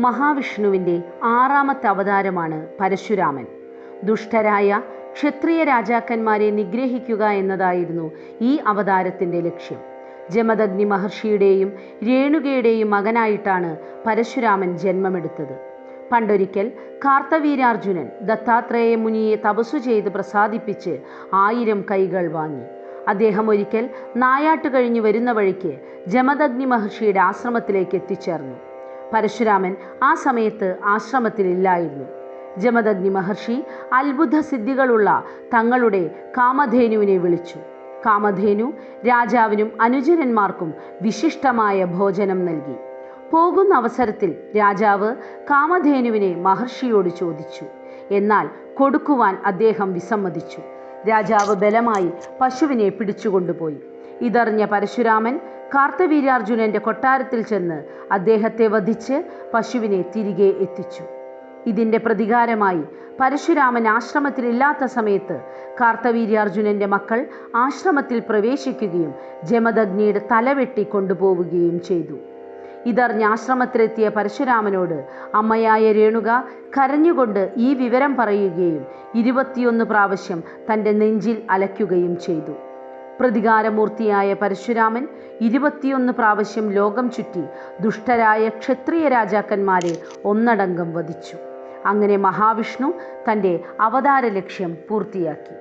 മഹാവിഷ്ണുവിൻ്റെ ആറാമത്തെ അവതാരമാണ് പരശുരാമൻ. ദുഷ്ടരായ ക്ഷത്രിയ രാജാക്കന്മാരെ നിഗ്രഹിക്കുക എന്നതായിരുന്നു ഈ അവതാരത്തിൻ്റെ ലക്ഷ്യം. ജമദഗ്നി മഹർഷിയുടെയും രേണുകയുടെയും മകനായിട്ടാണ് പരശുരാമൻ ജന്മമെടുത്തത്. പണ്ടൊരിക്കൽ കാർത്തവീര്യാർജുനൻ ദത്താത്രേയ മുനിയെ തപസ്സു ചെയ്ത് പ്രസാദിപ്പിച്ച് 1000 കൈകൾ വാങ്ങി. അദ്ദേഹം ഒരിക്കൽ നായാട്ട് കഴിഞ്ഞ് വരുന്ന വഴിക്ക് ജമദഗ്നി മഹർഷിയുടെ ആശ്രമത്തിലേക്ക് എത്തിച്ചേർന്നു. പരശുരാമൻ ആ സമയത്ത് ആശ്രമത്തിലില്ലായിരുന്നു. ജമദഗ്നി മഹർഷി അത്ഭുത സിദ്ധികളുള്ള തങ്ങളുടെ കാമധേനുവിനെ വിളിച്ചു. കാമധേനു രാജാവിനും അനുചരന്മാർക്കും വിശിഷ്ടമായ ഭോജനം നൽകി. പോകുന്ന അവസരത്തിൽ രാജാവ് കാമധേനുവിനെ മഹർഷിയോട് ചോദിച്ചു. എന്നാൽ കൊടുക്കുവാൻ അദ്ദേഹം വിസമ്മതിച്ചു. രാജാവ് ബലമായി പശുവിനെ പിടിച്ചുകൊണ്ടുപോയി. ഇതറിഞ്ഞ പരശുരാമൻ കാർത്തവീര്യാർജുനൻ്റെ കൊട്ടാരത്തിൽ ചെന്ന് അദ്ദേഹത്തെ വധിച്ച് പശുവിനെ തിരികെ എത്തിച്ചു. ഇതിൻ്റെ പ്രതികാരമായി പരശുരാമൻ ആശ്രമത്തിലില്ലാത്ത സമയത്ത് കാർത്തവീര്യാർജുനൻ്റെ മക്കൾ ആശ്രമത്തിൽ പ്രവേശിക്കുകയും ജമദഗ്നിയുടെ തലവെട്ടി കൊണ്ടുപോവുകയും ചെയ്തു. ഇതറിഞ്ഞ് ആശ്രമത്തിലെത്തിയ പരശുരാമനോട് അമ്മയായ രേണുക കരഞ്ഞുകൊണ്ട് ഈ വിവരം പറയുകയും 21 പ്രാവശ്യം തൻ്റെ നെഞ്ചിൽ അലയ്ക്കുകയും ചെയ്തു. പ്രതികാരമൂർത്തിയായ പരശുരാമൻ 21 പ്രാവശ്യം ലോകം ചുറ്റി ദുഷ്ടരായ ക്ഷത്രിയ രാജാക്കന്മാരെ ഒന്നടങ്കം വധിച്ചു. അങ്ങനെ മഹാവിഷ്ണു തൻ്റെ അവതാര ലക്ഷ്യം പൂർത്തിയാക്കി.